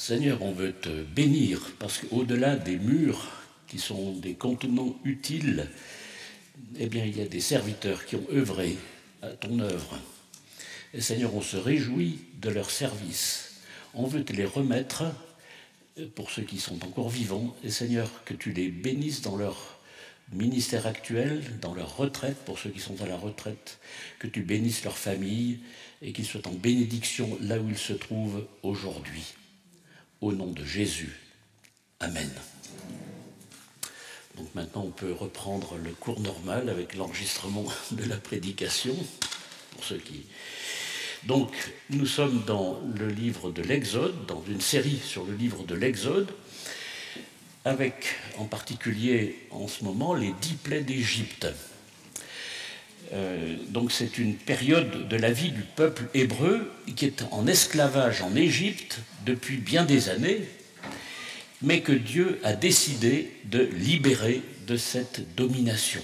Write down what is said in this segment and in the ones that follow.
Seigneur, on veut te bénir parce qu'au-delà des murs qui sont des contenants utiles, eh bien, il y a des serviteurs qui ont œuvré à ton œuvre. Et Seigneur, on se réjouit de leur service. On veut te les remettre pour ceux qui sont encore vivants. Et Seigneur, que tu les bénisses dans leur ministère actuel, dans leur retraite, pour ceux qui sont à la retraite, que tu bénisses leur famille et qu'ils soient en bénédiction là où ils se trouvent aujourd'hui. Au nom de Jésus. Amen. Donc maintenant, on peut reprendre le cours normal avec l'enregistrement de la prédication, pour ceux qui... Donc, nous sommes dans le livre de l'Exode, dans une série sur le livre de l'Exode, avec en particulier en ce moment les 10 plaies d'Égypte. Donc c'est une période de la vie du peuple hébreu qui est en esclavage en Égypte depuis bien des années, mais que Dieu a décidé de libérer de cette domination.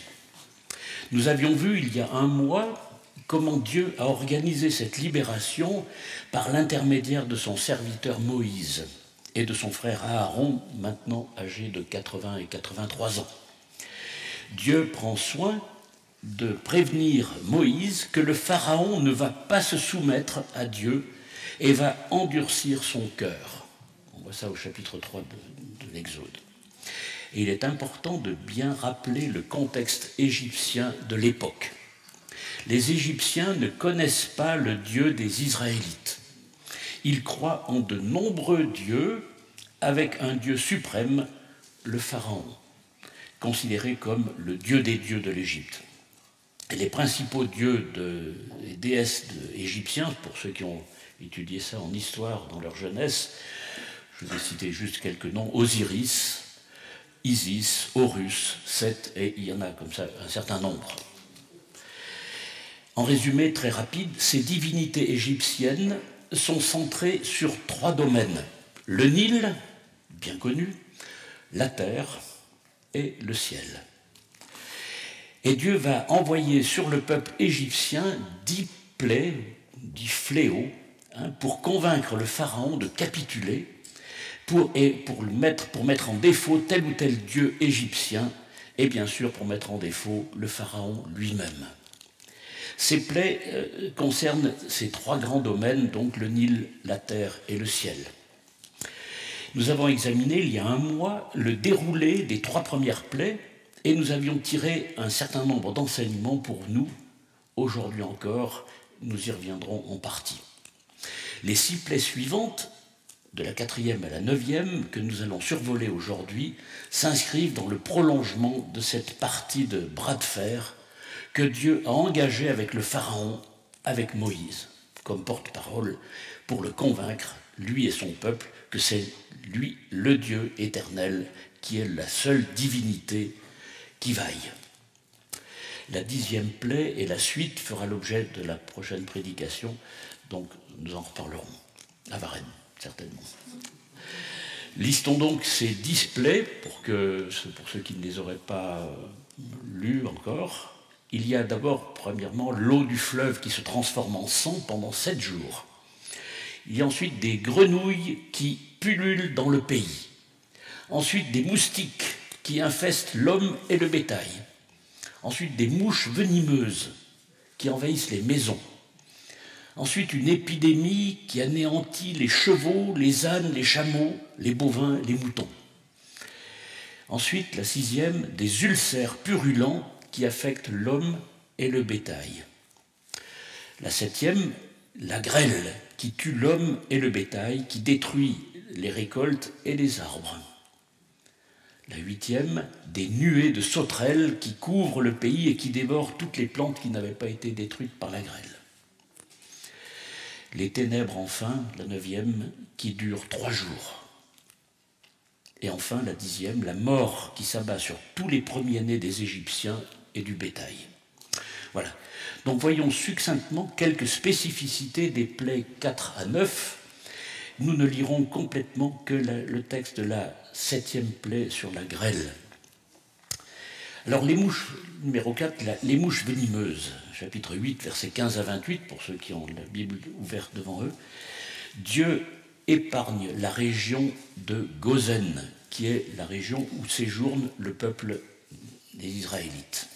Nous avions vu il y a un mois comment Dieu a organisé cette libération par l'intermédiaire de son serviteur Moïse et de son frère Aaron, maintenant âgé de 80 et 83 ans. Dieu prend soin de prévenir Moïse que le Pharaon ne va pas se soumettre à Dieu et va endurcir son cœur. On voit ça au chapitre 3 de l'Exode. Et il est important de bien rappeler le contexte égyptien de l'époque. Les Égyptiens ne connaissent pas le Dieu des Israélites. Ils croient en de nombreux dieux avec un Dieu suprême, le Pharaon, considéré comme le Dieu des dieux de l'Égypte. Et les principaux dieux et déesses égyptiens, pour ceux qui ont étudié ça en histoire dans leur jeunesse, je vais citer juste quelques noms: Osiris, Isis, Horus, Seth, et il y en a comme ça un certain nombre. En résumé très rapide, ces divinités égyptiennes sont centrées sur 3 domaines: le Nil, bien connu, la terre et le ciel. Et Dieu va envoyer sur le peuple égyptien 10 plaies, 10 fléaux, pour convaincre le Pharaon de capituler, pour mettre en défaut tel ou tel dieu égyptien, et bien sûr pour mettre en défaut le Pharaon lui-même. Ces plaies concernent ces 3 grands domaines, donc le Nil, la terre et le ciel. Nous avons examiné il y a un mois le déroulé des 3 premières plaies, et nous avions tiré un certain nombre d'enseignements pour nous. Aujourd'hui encore, nous y reviendrons en partie. Les 6 plaies suivantes, de la 4e à la 9e, que nous allons survoler aujourd'hui, s'inscrivent dans le prolongement de cette partie de bras de fer que Dieu a engagée avec le Pharaon, avec Moïse, comme porte-parole, pour le convaincre, lui et son peuple, que c'est lui, le Dieu éternel, qui est la seule divinité qui vaille. La 10e plaie et la suite fera l'objet de la prochaine prédication, donc nous en reparlerons à Varennes, certainement. Listons donc ces 10 plaies pour ceux qui ne les auraient pas lues encore. Il y a d'abord, premièrement, l'eau du fleuve qui se transforme en sang pendant 7 jours. Il y a ensuite des grenouilles qui pullulent dans le pays. Ensuite, des moustiques qui infestent l'homme et le bétail. Ensuite, des mouches venimeuses qui envahissent les maisons. Ensuite, une épidémie qui anéantit les chevaux, les ânes, les chameaux, les bovins, les moutons. Ensuite, la 6e, des ulcères purulents qui affectent l'homme et le bétail. La 7e, la grêle qui tue l'homme et le bétail, qui détruit les récoltes et les arbres. La 8e, des nuées de sauterelles qui couvrent le pays et qui dévorent toutes les plantes qui n'avaient pas été détruites par la grêle. Les ténèbres, enfin, la 9e, qui dure 3 jours. Et enfin, la 10e, la mort qui s'abat sur tous les premiers-nés des Égyptiens et du bétail. Voilà. Donc voyons succinctement quelques spécificités des plaies 4 à 9. Nous ne lirons complètement que le texte de la 7e plaie sur la grêle. Alors les mouches, numéro 4, les mouches venimeuses, chapitre 8, versets 15 à 28, pour ceux qui ont la Bible ouverte devant eux. Dieu épargne la région de Gozen, qui est la région où séjourne le peuple des Israélites.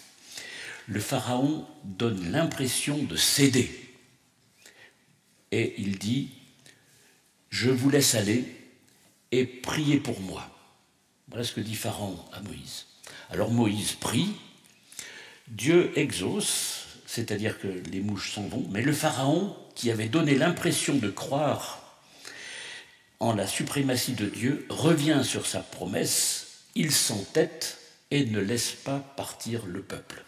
Le Pharaon donne l'impression de céder. Et il dit, je vous laisse aller et priez pour moi. Voilà ce que dit Pharaon à Moïse. Alors Moïse prie, Dieu exauce, c'est-à-dire que les mouches s'en vont, mais le Pharaon, qui avait donné l'impression de croire en la suprématie de Dieu, revient sur sa promesse, il s'entête et ne laisse pas partir le peuple.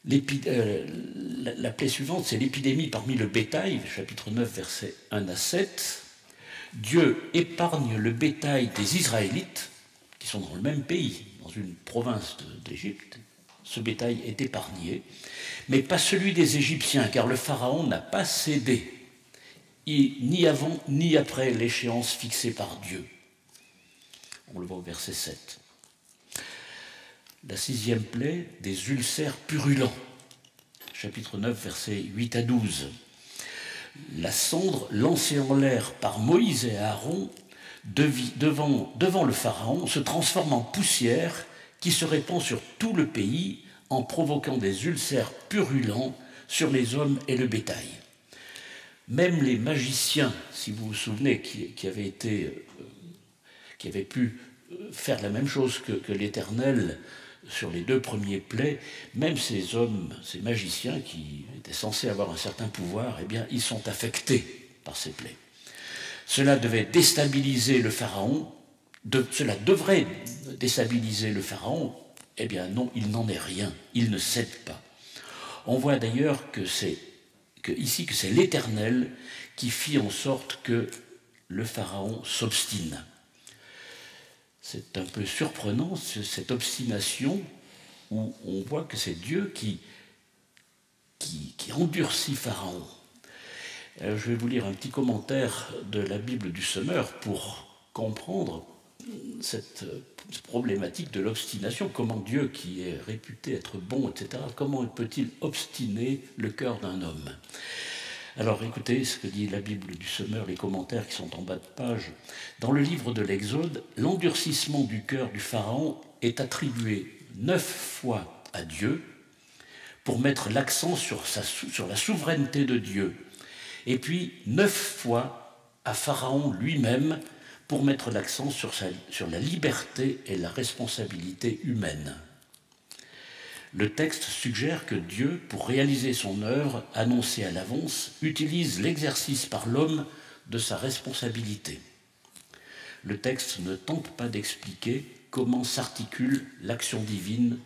La plaie suivante, c'est l'épidémie parmi le bétail, chapitre 9, versets 1 à 7. Dieu épargne le bétail des Israélites, qui sont dans le même pays, dans une province d'Égypte. Ce bétail est épargné, mais pas celui des Égyptiens, car le Pharaon n'a pas cédé, ni avant ni après l'échéance fixée par Dieu. On le voit au verset 7. La 6e plaie, des ulcères purulents, chapitre 9, versets 8 à 12. La cendre lancée en l'air par Moïse et Aaron devant le Pharaon se transforme en poussière qui se répand sur tout le pays en provoquant des ulcères purulents sur les hommes et le bétail. Même les magiciens, si vous vous souvenez, qui avaient pu faire la même chose que l'Éternel sur les 2 premiers plaies, même ces hommes, ces magiciens qui étaient censés avoir un certain pouvoir, eh bien, ils sont affectés par ces plaies. Cela devait déstabiliser le Pharaon, cela devrait déstabiliser le Pharaon, eh bien non, il n'en est rien, il ne cède pas. On voit d'ailleurs que c'est l'Éternel qui fit en sorte que le Pharaon s'obstine. C'est un peu surprenant, cette obstination, où on voit que c'est Dieu qui endurcit Pharaon. Alors, je vais vous lire un petit commentaire de la Bible du Semeur pour comprendre cette problématique de l'obstination. Comment Dieu, qui est réputé être bon, etc., comment peut-il obstiner le cœur d'un homme ? Alors écoutez ce que dit la Bible du Semeur, les commentaires qui sont en bas de page. Dans le livre de l'Exode, l'endurcissement du cœur du Pharaon est attribué 9 fois à Dieu pour mettre l'accent sur la souveraineté de Dieu. Et puis 9 fois à Pharaon lui-même pour mettre l'accent sur la liberté et la responsabilité humaine. Le texte suggère que Dieu, pour réaliser son œuvre annoncée à l'avance, utilise l'exercice par l'homme de sa responsabilité. Le texte ne tente pas d'expliquer comment s'articule l'action divine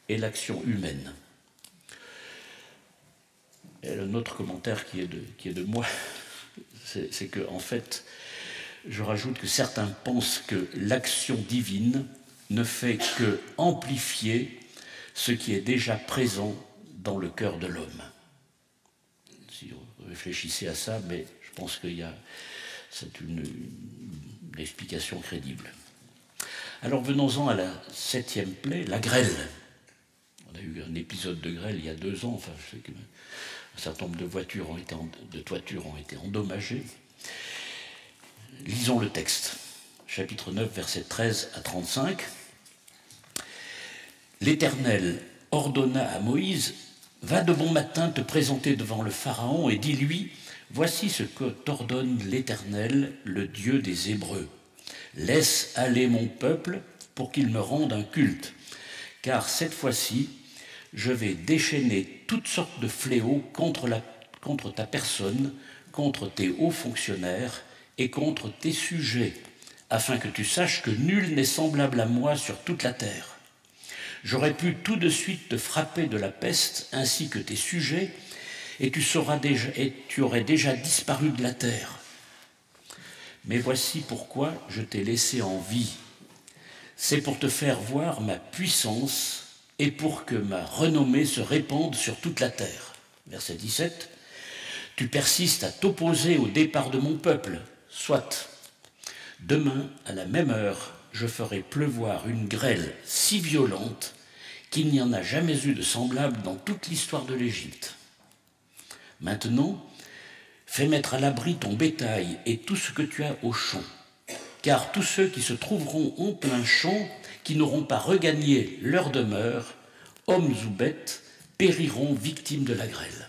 et l'action humaine. Et un autre commentaire qui est de moi, c'est que, en fait, je rajoute que certains pensent que l'action divine ne fait que amplifier ce qui est déjà présent dans le cœur de l'homme. Si vous réfléchissez à ça, mais je pense que c'est une explication crédible. Alors venons-en à la 7e plaie, la grêle. On a eu un épisode de grêle il y a 2 ans, enfin je sais qu'un certain nombre de toitures ont été endommagées. Lisons le texte, chapitre 9, versets 13 à 35. L'Éternel ordonna à Moïse, « Va de bon matin te présenter devant le Pharaon et dis-lui, voici ce que t'ordonne l'Éternel, le Dieu des Hébreux. Laisse aller mon peuple pour qu'il me rende un culte, car cette fois-ci, je vais déchaîner toutes sortes de fléaux contre ta personne, contre tes hauts fonctionnaires et contre tes sujets, afin que tu saches que nul n'est semblable à moi sur toute la terre. J'aurais pu tout de suite te frapper de la peste ainsi que tes sujets, et tu aurais déjà disparu de la terre. Mais voici pourquoi je t'ai laissé en vie. C'est pour te faire voir ma puissance et pour que ma renommée se répande sur toute la terre. Verset 17. Tu persistes à t'opposer au départ de mon peuple. Soit. Demain, à la même heure, je ferai pleuvoir une grêle si violente qu'il n'y en a jamais eu de semblable dans toute l'histoire de l'Égypte. Maintenant, Fais mettre à l'abri ton bétail et tout ce que tu as au champ, car tous ceux qui se trouveront en plein champ, qui n'auront pas regagné leur demeure, hommes ou bêtes, périront victimes de la grêle.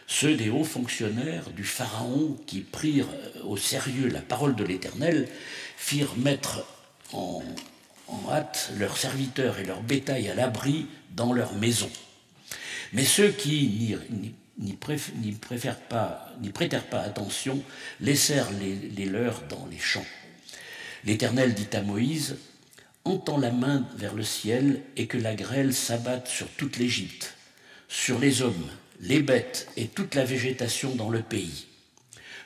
Ceux des hauts fonctionnaires du Pharaon qui prirent au sérieux la parole de l'Éternel firent mettre en hâte leurs serviteurs et leur bétail à l'abri dans leurs maisons. Mais ceux qui n'y prêtèrent pas attention laissèrent les leurs dans les champs. L'Éternel dit à Moïse, « Entends la main vers le ciel et que la grêle s'abatte sur toute l'Égypte, sur les hommes, les bêtes et toute la végétation dans le pays. »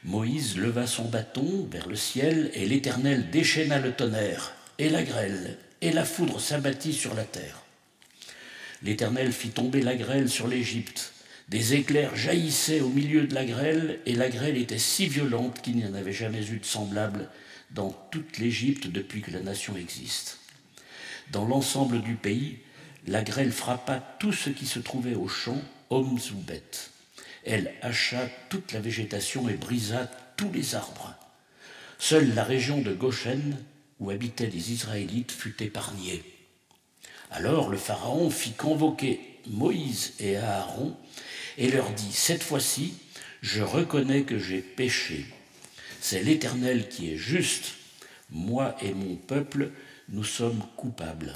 Moïse leva son bâton vers le ciel et l'Éternel déchaîna le tonnerre et la grêle, et la foudre s'abattit sur la terre. L'Éternel fit tomber la grêle sur l'Égypte. Des éclairs jaillissaient au milieu de la grêle, et la grêle était si violente qu'il n'y en avait jamais eu de semblable dans toute l'Égypte depuis que la nation existe. Dans l'ensemble du pays, la grêle frappa tout ce qui se trouvait aux champs, hommes ou bêtes. Elle hacha toute la végétation et brisa tous les arbres. Seule la région de Goshen, où habitaient les Israélites, fut épargnée. Alors le Pharaon fit convoquer Moïse et Aaron et leur dit, « Cette fois-ci, je reconnais que j'ai péché. C'est l'Éternel qui est juste. Moi et mon peuple, nous sommes coupables.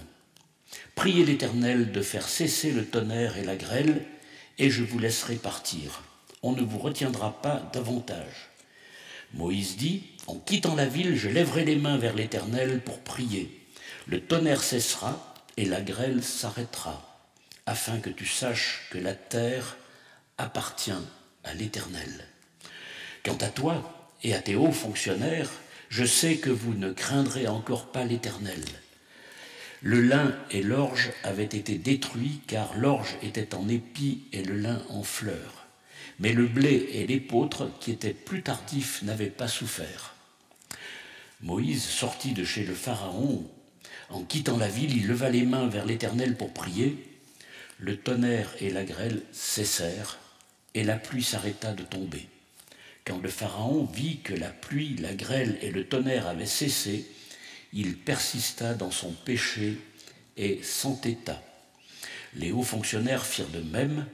Priez l'Éternel de faire cesser le tonnerre et la grêle, et je vous laisserai partir. On ne vous retiendra pas davantage. » Moïse dit, « En quittant la ville, je lèverai les mains vers l'Éternel pour prier. Le tonnerre cessera et la grêle s'arrêtera, afin que tu saches que la terre appartient à l'Éternel. Quant à toi et à tes hauts fonctionnaires, je sais que vous ne craindrez encore pas l'Éternel. » Le lin et l'orge avaient été détruits, car l'orge était en épi et le lin en fleurs. Mais le blé et l'épeautre, qui étaient plus tardifs, n'avaient pas souffert. Moïse sortit de chez le Pharaon. En quittant la ville, il leva les mains vers l'Éternel pour prier. Le tonnerre et la grêle cessèrent, et la pluie s'arrêta de tomber. Quand le Pharaon vit que la pluie, la grêle et le tonnerre avaient cessé, il persista dans son péché et s'entêta. Les hauts fonctionnaires firent de même.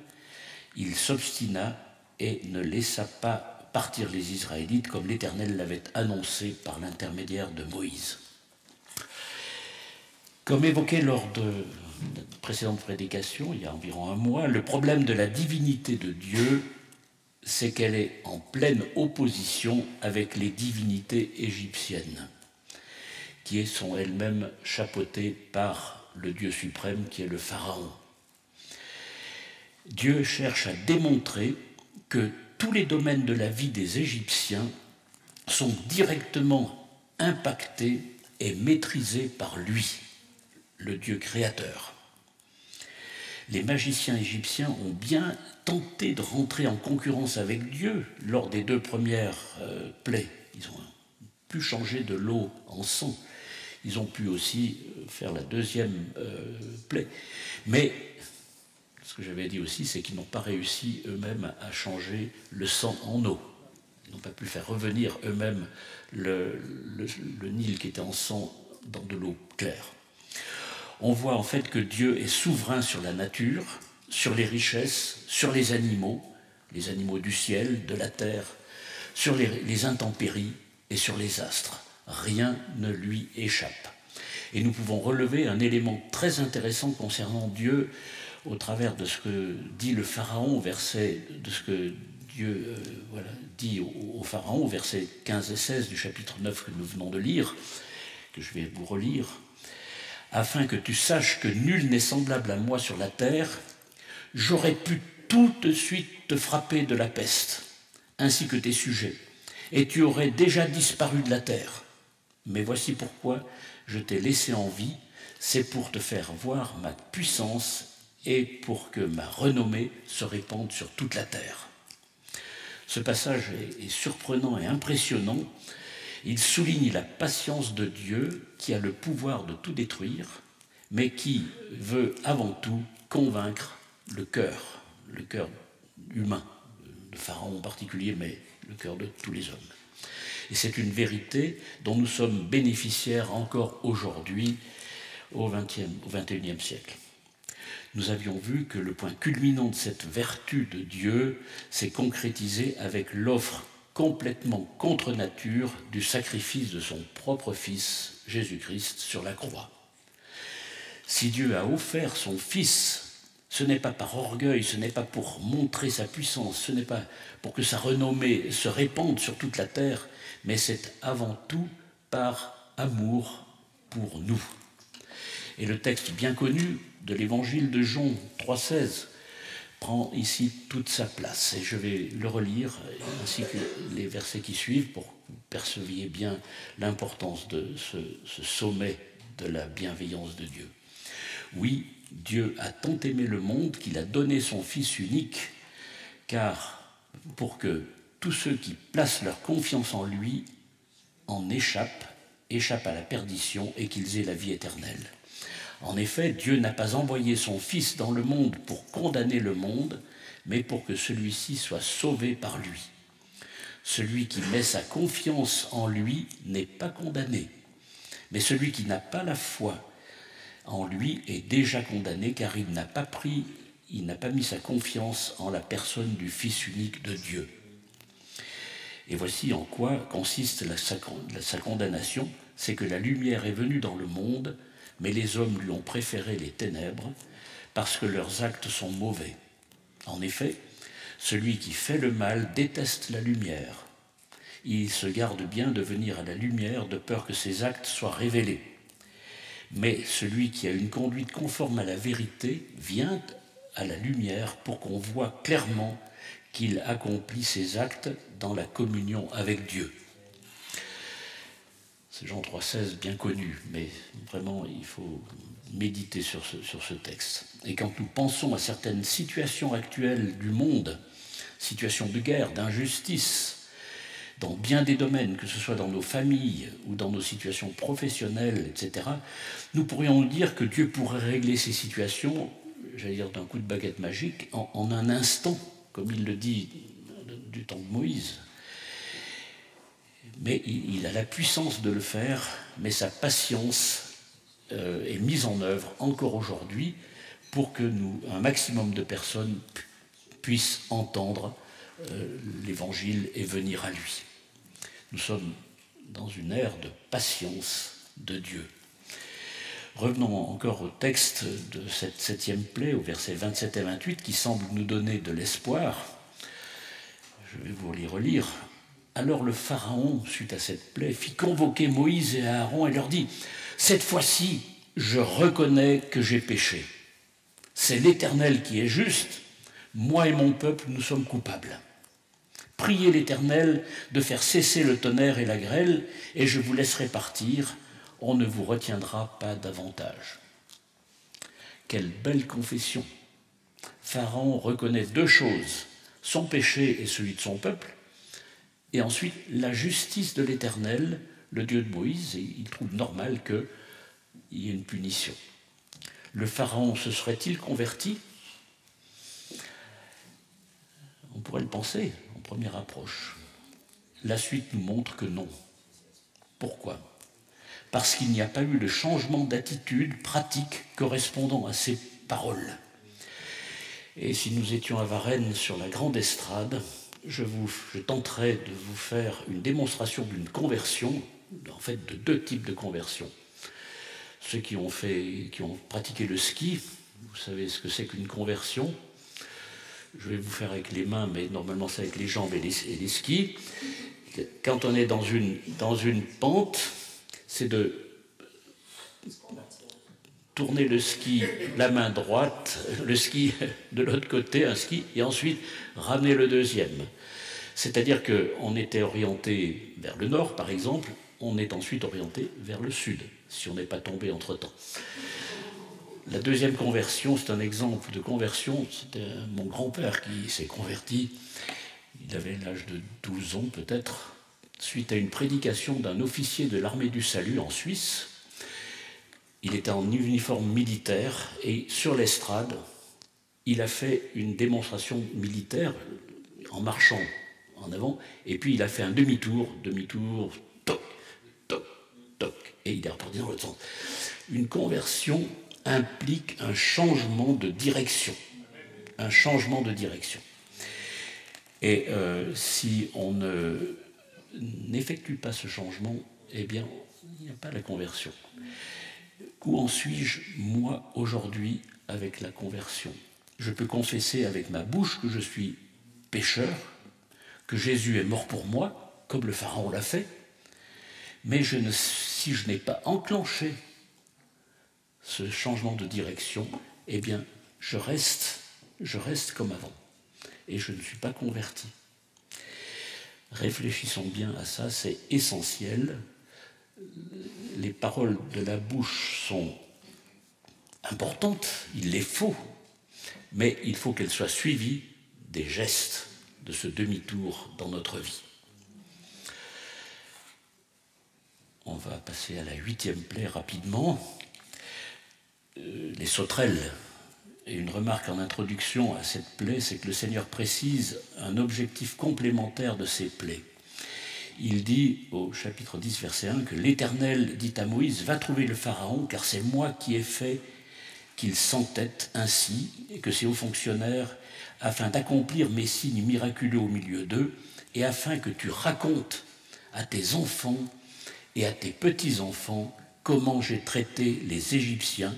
Il s'obstina et ne laissa pas partir les Israélites comme l'Éternel l'avait annoncé par l'intermédiaire de Moïse. Comme évoqué lors de la précédente prédication, il y a environ un mois, le problème de la divinité de Dieu, c'est qu'elle est en pleine opposition avec les divinités égyptiennes, qui sont elles-mêmes chapeautées par le Dieu suprême qui est le Pharaon. Dieu cherche à démontrer que tous les domaines de la vie des Égyptiens sont directement impactés et maîtrisés par lui, le Dieu créateur. Les magiciens égyptiens ont bien tenté de rentrer en concurrence avec Dieu lors des 2 premières plaies. Ils ont pu changer de l'eau en sang. Ils ont pu aussi faire la 2e plaie. Mais ce que j'avais dit aussi, c'est qu'ils n'ont pas réussi eux-mêmes à changer le sang en eau. Ils n'ont pas pu faire revenir eux-mêmes le Nil qui était en sang dans de l'eau claire. On voit en fait que Dieu est souverain sur la nature, sur les richesses, sur les animaux du ciel, de la terre, sur les intempéries et sur les astres. Rien ne lui échappe. Et nous pouvons relever un élément très intéressant concernant Dieu au travers de ce que dit le Pharaon, de ce que Dieu dit au Pharaon, versets 15 et 16 du chapitre 9 que nous venons de lire, que je vais vous relire. « Afin que tu saches que nul n'est semblable à moi sur la terre, j'aurais pu tout de suite te frapper de la peste, ainsi que tes sujets, et tu aurais déjà disparu de la terre. Mais voici pourquoi je t'ai laissé en vie, c'est pour te faire voir ma puissance et pour que ma renommée se répande sur toute la terre. » Ce passage est surprenant et impressionnant. Il souligne la patience de Dieu qui a le pouvoir de tout détruire, mais qui veut avant tout convaincre le cœur humain, de Pharaon en particulier, mais le cœur de tous les hommes. Et c'est une vérité dont nous sommes bénéficiaires encore aujourd'hui au XXIe siècle. Nous avions vu que le point culminant de cette vertu de Dieu s'est concrétisé avec l'offre complètement contre nature du sacrifice de son propre Fils, Jésus-Christ, sur la croix. Si Dieu a offert son Fils, ce n'est pas par orgueil, ce n'est pas pour montrer sa puissance, ce n'est pas pour que sa renommée se répande sur toute la terre, mais c'est avant tout par amour pour nous. Et le texte bien connu de l'évangile de Jean 3,16 prend ici toute sa place. Et je vais le relire, ainsi que les versets qui suivent, pour que vous perceviez bien l'importance de ce sommet de la bienveillance de Dieu. Oui, Dieu a tant aimé le monde qu'il a donné son Fils unique, car pour que tous ceux qui placent leur confiance en lui en échappent à la perdition et qu'ils aient la vie éternelle. En effet, Dieu n'a pas envoyé son Fils dans le monde pour condamner le monde, mais pour que celui-ci soit sauvé par lui. Celui qui met sa confiance en lui n'est pas condamné, mais celui qui n'a pas la foi en lui est déjà condamné, car il n'a pas mis sa confiance en la personne du Fils unique de Dieu. Et voici en quoi consiste sa condamnation, c'est que la lumière est venue dans le monde, mais les hommes lui ont préféré les ténèbres parce que leurs actes sont mauvais. En effet, celui qui fait le mal déteste la lumière. Il se garde bien de venir à la lumière de peur que ses actes soient révélés. Mais celui qui a une conduite conforme à la vérité vient à la lumière pour qu'on voit clairement qu'il accomplit ses actes dans la communion avec Dieu. C'est Jean 3,16 bien connu, mais vraiment il faut méditer sur ce texte. Et quand nous pensons à certaines situations actuelles du monde, situations de guerre, d'injustice, dans bien des domaines, que ce soit dans nos familles ou dans nos situations professionnelles, etc., nous pourrions dire que Dieu pourrait régler ces situations, j'allais dire d'un coup de baguette magique, en un instant, comme il le dit du temps de Moïse. Mais il a la puissance de le faire, mais sa patience est mise en œuvre encore aujourd'hui pour que un maximum de personnes puissent entendre l'Évangile et venir à lui. Nous sommes dans une ère de patience de Dieu. Revenons encore au texte de cette 7e plaie, au versets 27 et 28, qui semble nous donner de l'espoir. Je vais vous les relire. Alors le Pharaon, suite à cette plaie, fit convoquer Moïse et Aaron et leur dit « Cette fois-ci, je reconnais que j'ai péché. C'est l'Éternel qui est juste, moi et mon peuple, nous sommes coupables. Priez l'Éternel de faire cesser le tonnerre et la grêle, et je vous laisserai partir, on ne vous retiendra pas davantage. » Quelle belle confession! Pharaon reconnaît deux choses, son péché et celui de son peuple, et ensuite la justice de l'Éternel, le Dieu de Moïse, et il trouve normal qu'il y ait une punition. Le Pharaon se serait-il converti? On pourrait le penser en première approche. La suite nous montre que non. Pourquoi? Parce qu'il n'y a pas eu de changement d'attitude pratique correspondant à ces paroles. Et si nous étions à Varennes sur la grande estrade, je tenterai de vous faire une démonstration d'une conversion, en fait de deux types de conversion. Ceux qui ont pratiqué le ski, vous savez ce que c'est qu'une conversion. Je vais vous faire avec les mains, mais normalement c'est avec les jambes et les skis. Quand on est dans une pente, c'est de tourner le ski, la main droite, le ski de l'autre côté, un ski, et ensuite ramener le deuxième. C'est-à-dire qu'on était orienté vers le nord, par exemple, on est ensuite orienté vers le sud, si on n'est pas tombé entre-temps. La deuxième conversion, c'est un exemple de conversion, c'était mon grand-père qui s'est converti, il avait l'âge de 12 ans peut-être, suite à une prédication d'un officier de l'armée du salut en Suisse. Il était en uniforme militaire et sur l'estrade, il a fait une démonstration militaire en marchant en avant, et puis il a fait un demi-tour, toc, toc, toc, et il est reparti dans l'autre sens. Une conversion implique un changement de direction. Un changement de direction. Et si on n'effectue pas ce changement, eh bien, il n'y a pas la conversion. Où en suis-je, moi, aujourd'hui, avec la conversion? Je peux confesser avec ma bouche que je suis pécheur, que Jésus est mort pour moi, comme le Pharaon l'a fait, mais si je n'ai pas enclenché ce changement de direction, eh bien, je reste comme avant, et je ne suis pas converti. Réfléchissons bien à ça, c'est essentiel. Les paroles de la bouche sont importantes, il les faut, mais il faut qu'elles soient suivies des gestes de ce demi-tour dans notre vie. On va passer à la 8e plaie rapidement. Les sauterelles. Et une remarque en introduction à cette plaie, c'est que le Seigneur précise un objectif complémentaire de ces plaies. Il dit au chapitre 10, verset 1, que l'Éternel dit à Moïse, va trouver le Pharaon, car c'est moi qui ai fait qu'il s'entête ainsi, et que ses hauts fonctionnaires, afin d'accomplir mes signes miraculeux au milieu d'eux, et afin que tu racontes à tes enfants et à tes petits-enfants comment j'ai traité les Égyptiens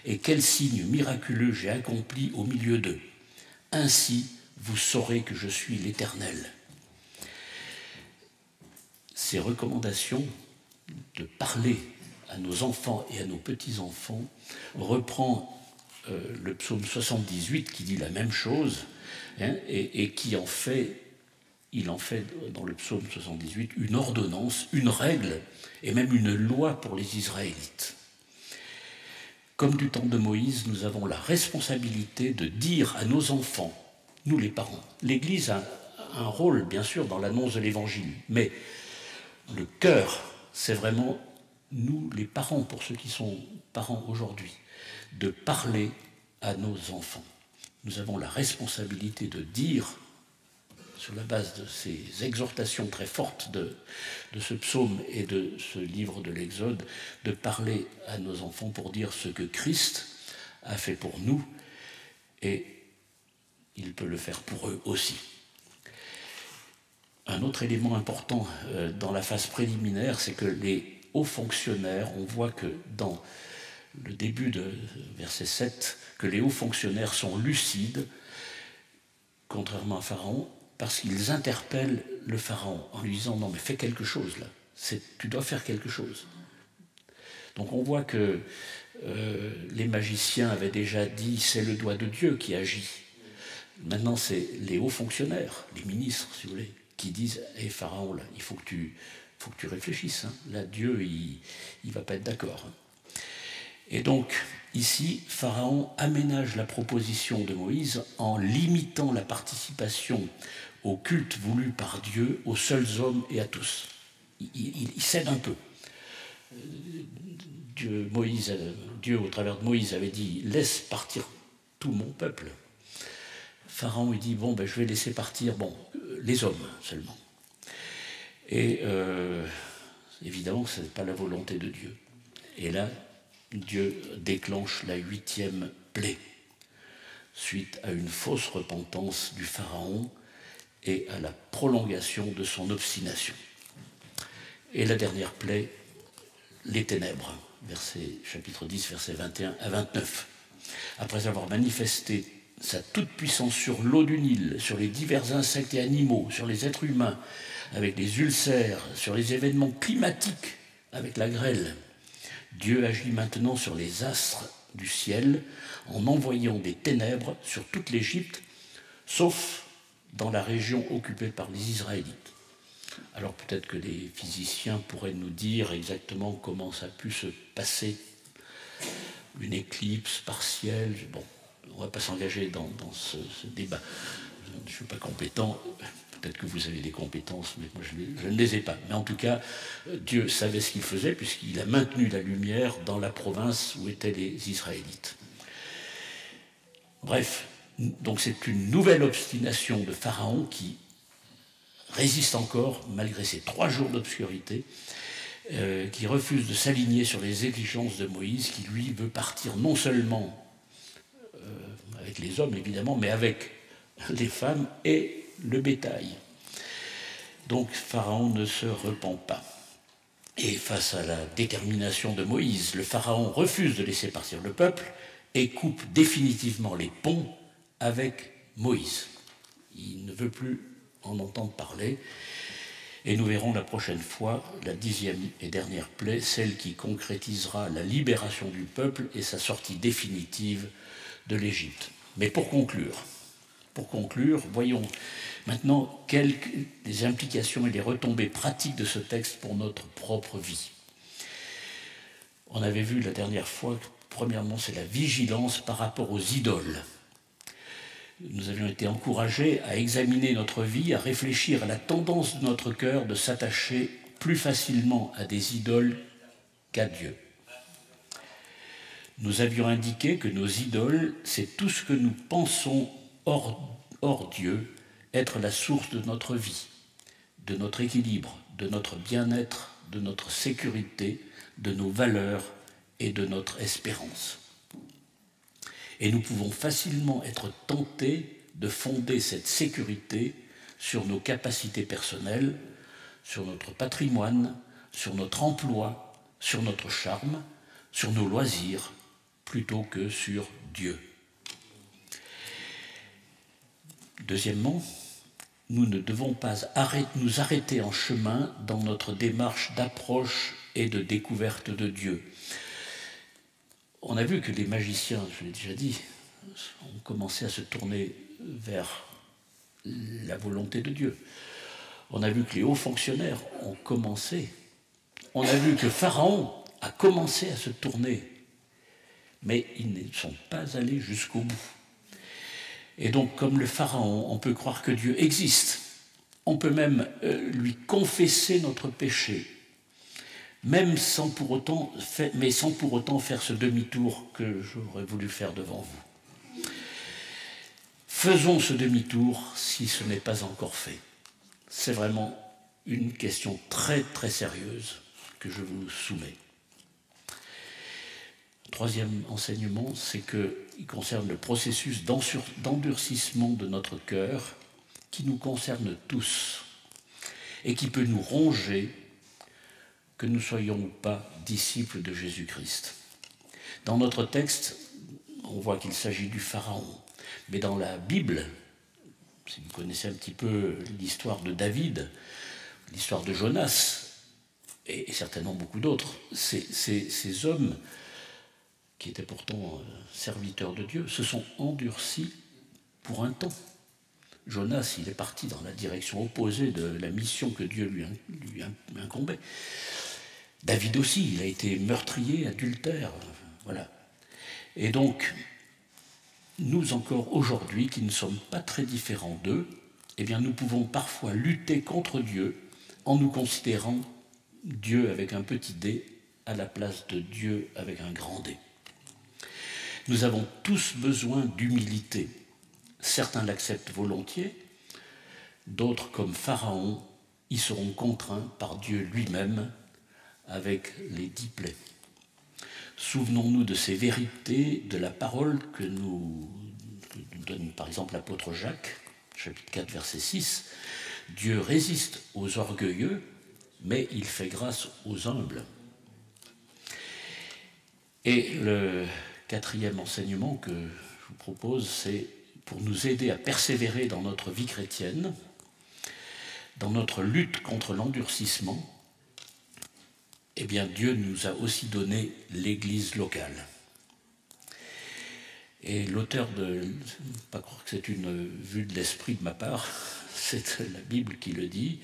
et quels signes miraculeux j'ai accomplis au milieu d'eux. Ainsi, vous saurez que je suis l'Éternel. Ces recommandations de parler à nos enfants et à nos petits-enfants reprend le psaume 78 qui dit la même chose, hein, et qui en fait, il en fait dans le psaume 78 une ordonnance, une règle et même une loi pour les Israélites. Comme du temps de Moïse, nous avons la responsabilité de dire à nos enfants, nous les parents, l'Église a un rôle bien sûr dans l'annonce de l'Évangile, mais le cœur, c'est vraiment nous les parents, pour ceux qui sont parents aujourd'hui, de parler à nos enfants. Nous avons la responsabilité de dire, sur la base de ces exhortations très fortes de ce psaume et de ce livre de l'Exode, de parler à nos enfants pour dire ce que Christ a fait pour nous, et il peut le faire pour eux aussi. Un autre élément important dans la phase préliminaire, c'est que les hauts fonctionnaires, on voit que dans le début de verset 7, que les hauts fonctionnaires sont lucides, contrairement à Pharaon, parce qu'ils interpellent le Pharaon en lui disant « Non, mais fais quelque chose là, tu dois faire quelque chose ». Donc on voit que les magiciens avaient déjà dit « C'est le doigt de Dieu qui agit ». Maintenant, c'est les hauts fonctionnaires, les ministres, si vous voulez, qui disent « Hé Pharaon, là, il faut que tu réfléchisses. Hein. Là, Dieu, il ne va pas être d'accord. Hein. » Et donc, ici, Pharaon aménage la proposition de Moïse en limitant la participation au culte voulu par Dieu aux seuls hommes et à tous. Il cède un peu. Dieu, au travers de Moïse, avait dit « Laisse partir tout mon peuple ». Pharaon, il dit « Bon, ben, je vais laisser partir les hommes seulement ». Et évidemment, ce n'est pas la volonté de Dieu. Et là, Dieu déclenche la 8e plaie, suite à une fausse repentance du Pharaon et à la prolongation de son obstination. Et la dernière plaie, les ténèbres, chapitre 10, versets 21 à 29. Après avoir manifesté sa toute-puissance sur l'eau du Nil, sur les divers insectes et animaux, sur les êtres humains, avec les ulcères, sur les événements climatiques, avec la grêle, Dieu agit maintenant sur les astres du ciel en envoyant des ténèbres sur toute l'Égypte, sauf dans la région occupée par les Israélites. Alors peut-être que les physiciens pourraient nous dire exactement comment ça a pu se passer, une éclipse partielle. Bon, on ne va pas s'engager dans ce débat. Je ne suis pas compétent. Peut-être que vous avez des compétences, mais moi je ne les ai pas. Mais en tout cas, Dieu savait ce qu'il faisait puisqu'il a maintenu la lumière dans la province où étaient les Israélites. Bref, Donc c'est une nouvelle obstination de Pharaon qui résiste encore malgré ces 3 jours d'obscurité, qui refuse de s'aligner sur les exigences de Moïse, qui lui veut partir non seulement avec les hommes évidemment, mais avec les femmes et le bétail. Donc Pharaon ne se repent pas. Et face à la détermination de Moïse, le Pharaon refuse de laisser partir le peuple et coupe définitivement les ponts avec Moïse. Il ne veut plus en entendre parler. Et nous verrons la prochaine fois la 10e et dernière plaie, celle qui concrétisera la libération du peuple et sa sortie définitive de l'Égypte. Mais pour conclure, voyons maintenant les implications et les retombées pratiques de ce texte pour notre propre vie. On avait vu la dernière fois que, premièrement, c'est la vigilance par rapport aux idoles. Nous avions été encouragés à examiner notre vie, à réfléchir à la tendance de notre cœur de s'attacher plus facilement à des idoles qu'à Dieu. Nous avions indiqué que nos idoles, c'est tout ce que nous pensons hors Dieu être la source de notre vie, de notre équilibre, de notre bien-être, de notre sécurité, de nos valeurs et de notre espérance. Et nous pouvons facilement être tentés de fonder cette sécurité sur nos capacités personnelles, sur notre patrimoine, sur notre emploi, sur notre charme, sur nos loisirs, plutôt que sur Dieu. Deuxièmement, nous ne devons pas nous arrêter en chemin dans notre démarche d'approche et de découverte de Dieu. On a vu que les magiciens, je l'ai déjà dit, ont commencé à se tourner vers la volonté de Dieu. On a vu que les hauts fonctionnaires ont commencé. On a vu que Pharaon a commencé à se tourner, mais ils ne sont pas allés jusqu'au bout. Et donc, comme le Pharaon, on peut croire que Dieu existe. On peut même lui confesser notre péché, même sans pour autant faire ce demi-tour que j'aurais voulu faire devant vous. Faisons ce demi-tour si ce n'est pas encore fait. C'est vraiment une question très très sérieuse que je vous soumets. Troisième enseignement, c'est qu'il concerne le processus d'endurcissement de notre cœur qui nous concerne tous et qui peut nous ronger, que nous soyons ou pas disciples de Jésus-Christ. Dans notre texte, on voit qu'il s'agit du Pharaon, mais dans la Bible, si vous connaissez un petit peu l'histoire de David, l'histoire de Jonas, et certainement beaucoup d'autres, ces hommes qui étaient pourtant serviteurs de Dieu, se sont endurcis pour un temps. Jonas, il est parti dans la direction opposée de la mission que Dieu lui incombait. David aussi, il a été meurtrier, adultère, voilà. Et donc, nous encore aujourd'hui, qui ne sommes pas très différents d'eux, eh bien nous pouvons parfois lutter contre Dieu en nous considérant Dieu avec un petit d à la place de Dieu avec un grand D. Nous avons tous besoin d'humilité. Certains l'acceptent volontiers, d'autres, comme Pharaon, y seront contraints par Dieu lui-même avec les 10 plaies. Souvenons-nous de ces vérités de la parole que nous donne par exemple l'apôtre Jacques, chapitre 4, verset 6. Dieu résiste aux orgueilleux, mais il fait grâce aux humbles. Et le 4e enseignement que je vous propose, c'est pour nous aider à persévérer dans notre vie chrétienne, dans notre lutte contre l'endurcissement. Eh bien, Dieu nous a aussi donné l'Église locale. Et l'auteur de, pas croire que c'est une vue de l'esprit de ma part, c'est la Bible qui le dit.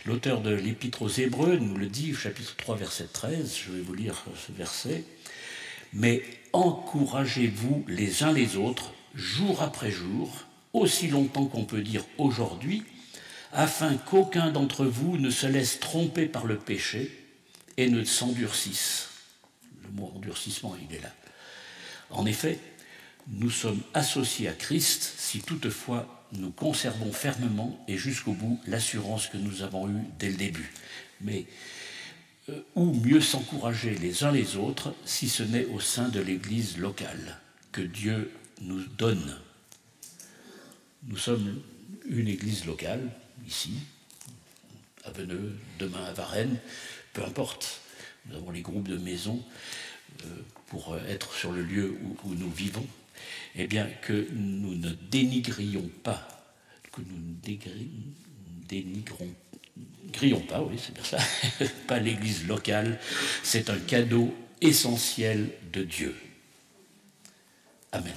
L'auteur de l'Épître aux Hébreux nous le dit, chapitre 3, verset 13, je vais vous lire ce verset. Mais encouragez-vous les uns les autres, jour après jour, aussi longtemps qu'on peut dire aujourd'hui, afin qu'aucun d'entre vous ne se laisse tromper par le péché et ne s'endurcisse. Le mot endurcissement, il est là. En effet, nous sommes associés à Christ si toutefois nous conservons fermement et jusqu'au bout l'assurance que nous avons eue dès le début. Mais où mieux s'encourager les uns les autres si ce n'est au sein de l'Église locale que Dieu nous donne. Nous sommes une Église locale, ici, à Veneux, demain à Varennes, peu importe. Nous avons les groupes de maisons pour être sur le lieu où nous vivons. Eh bien, que nous ne dénigrions pas, que nous ne dénigrons pas, oui, c'est bien ça, pas l'Église locale, c'est un cadeau essentiel de Dieu. Amen.